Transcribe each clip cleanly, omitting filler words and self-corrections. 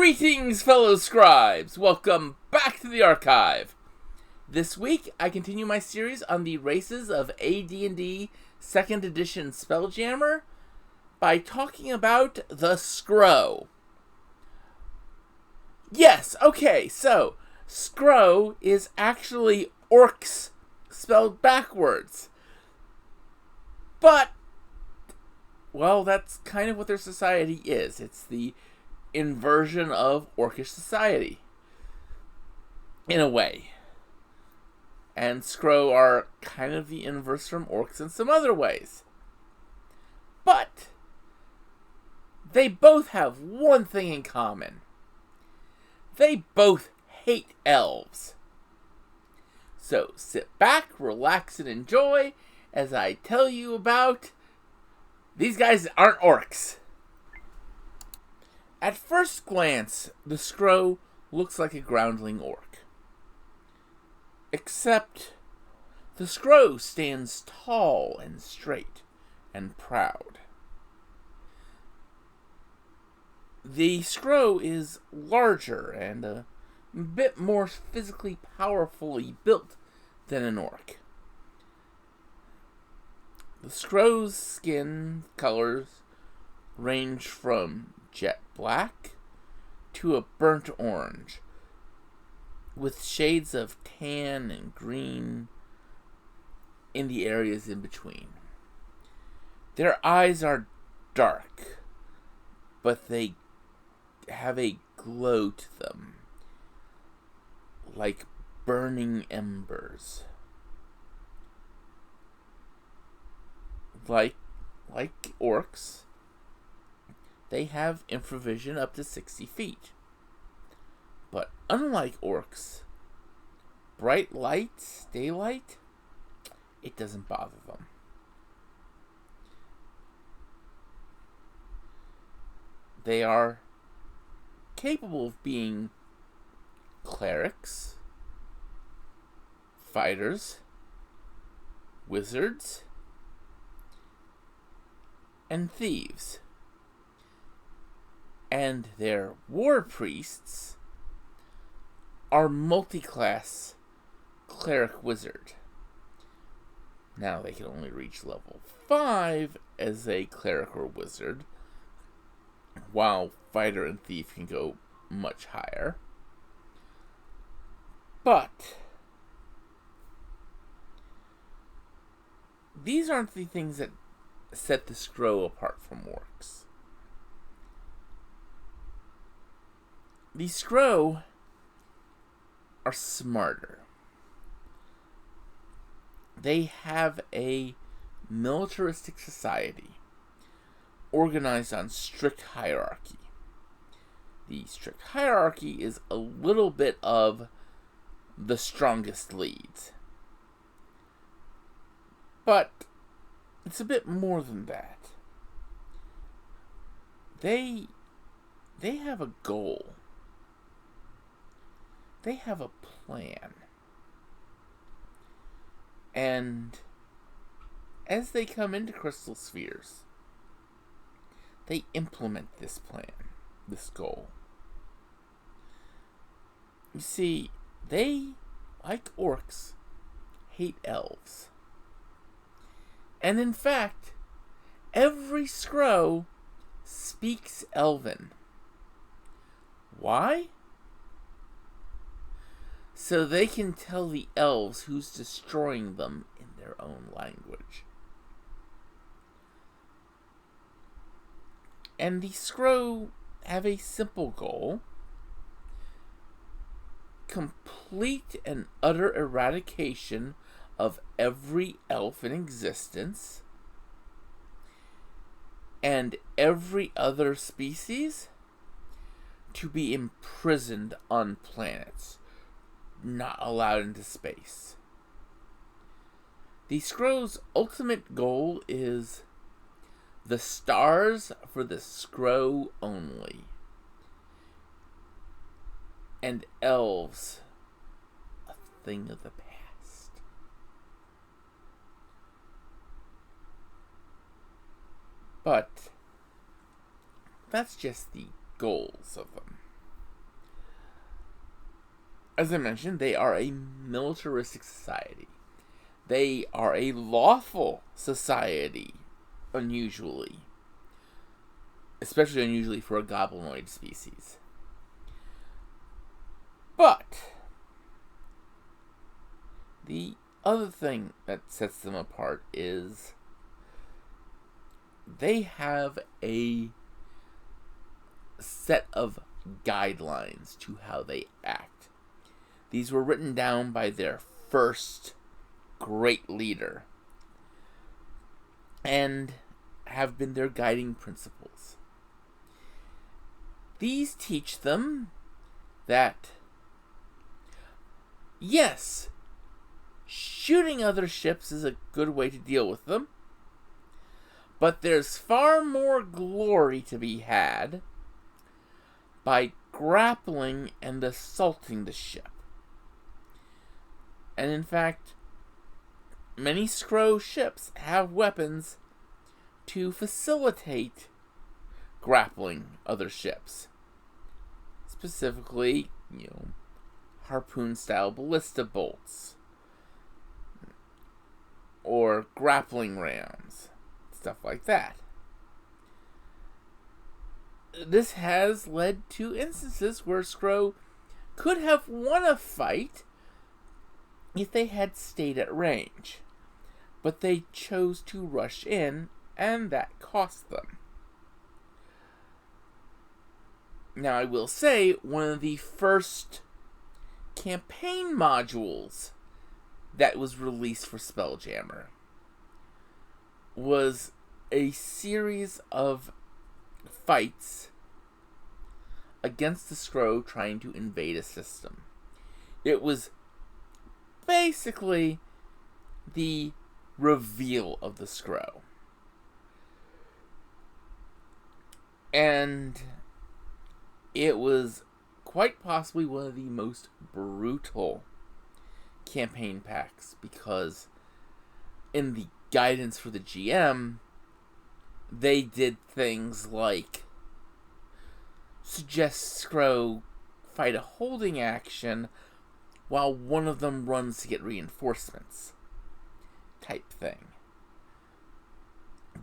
Greetings, fellow scribes! Welcome back to the archive. This week, I continue my series on the races of AD&D 2nd edition Spelljammer by talking about the Scro. Yes, okay, so Scro is actually Orcs spelled backwards. But, well, that's kind of what their society is. It's the inversion of Orcish society, in a way. And Scro are kind of the inverse from Orcs in some other ways. But they both have one thing in common. They both hate elves. So sit back, relax, and enjoy as I tell you about these guys aren't Orcs. At first glance, the Scro looks like a groundling orc. Except, the Scro stands tall and straight and proud. The Scro is larger and a bit more physically powerfully built than an orc. The Scro's skin colors range from jet black to a burnt orange, with shades of tan and green in the areas in between. Their eyes are dark, but they have a glow to them, like burning embers. Like orcs, they have infravision up to 60 feet. But unlike orcs, bright lights, daylight, it doesn't bother them. They are capable of being clerics, fighters, wizards, and thieves. And their war priests are multi-class cleric wizard. Now they can only reach level 5 as a cleric or wizard, while fighter and thief can go much higher. But these aren't the things that set the Scro apart from orcs. The Scro are smarter. They have a militaristic society organized on strict hierarchy. The strict hierarchy is a little bit of the strongest leads. But it's a bit more than that. They have a goal. They have a plan. And as they come into crystal spheres, they implement this plan, this goal. You see, they, like orcs, hate elves. And in fact, every Scro speaks Elven. Why? So they can tell the elves who's destroying them in their own language. And the Scro have a simple goal: complete and utter eradication of every elf in existence and every other species to be imprisoned on planets, not allowed into space. The Scro's ultimate goal is the stars for the Scro only, and elves a thing of the past. But that's just the goals of them. as I mentioned, they are a militaristic society. They are a lawful society, unusually. Especially unusually for a goblinoid species. But the other thing that sets them apart is they have a set of guidelines to how they act. These were written down by their first great leader and have been their guiding principles. These teach them that, yes, shooting other ships is a good way to deal with them, but there's far more glory to be had by grappling and assaulting the ship. And in fact, many Scro ships have weapons to facilitate grappling other ships. Specifically, harpoon-style ballista bolts. Or grappling rams. Stuff like that. This has led to instances where Scro could have won a fight if they had stayed at range. But they chose to rush in, and that cost them. Now, I will say, one of the first campaign modules that was released for Spelljammer was a series of fights against the Scro trying to invade a system. It was basically the reveal of the Scro. And it was quite possibly one of the most brutal campaign packs, because in the guidance for the GM, they did things like suggest Scro fight a holding action while one of them runs to get reinforcements, type thing.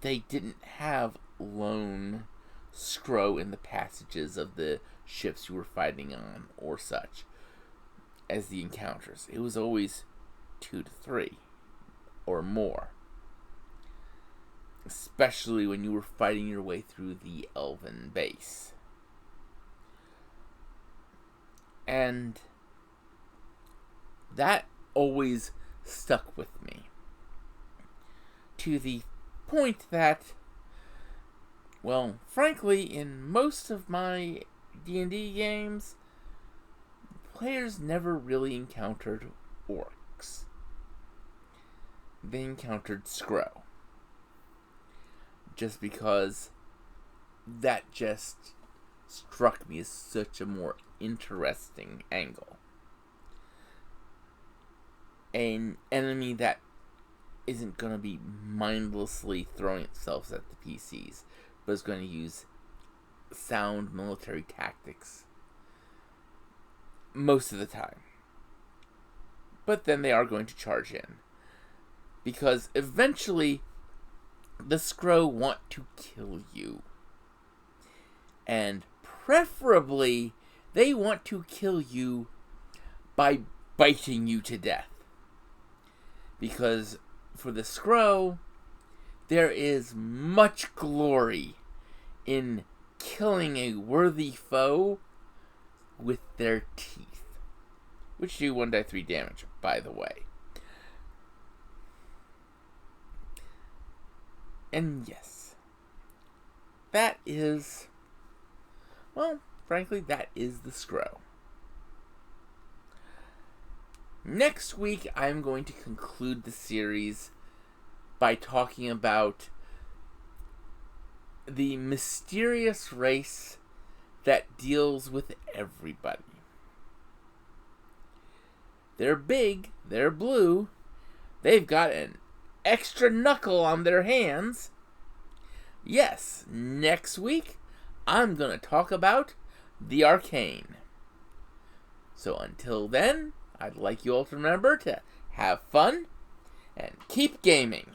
They didn't have lone Scro in the passages of the ships you were fighting on or such as the encounters. It was always 2 to 3 or more, especially when you were fighting your way through the Elven base. And that always stuck with me, to the point that, well, frankly, in most of my D&D games, players never really encountered orcs. They encountered Scro. Just because that just struck me as such a more interesting angle. An enemy that isn't going to be mindlessly throwing itself at the PCs, but is going to use sound military tactics most of the time. But then they are going to charge in, because eventually the Scro want to kill you. And preferably, they want to kill you by biting you to death. Because for the Scro, there is much glory in killing a worthy foe with their teeth, which do 1d3 damage, by the way. And yes, that is, well, frankly, that is the Scro. Next week, I'm going to conclude the series by talking about the mysterious race that deals with everybody. They're big, they're blue, they've got an extra knuckle on their hands. Yes, next week, I'm going to talk about the Arcane. So until then, I'd like you all to remember to have fun and keep gaming.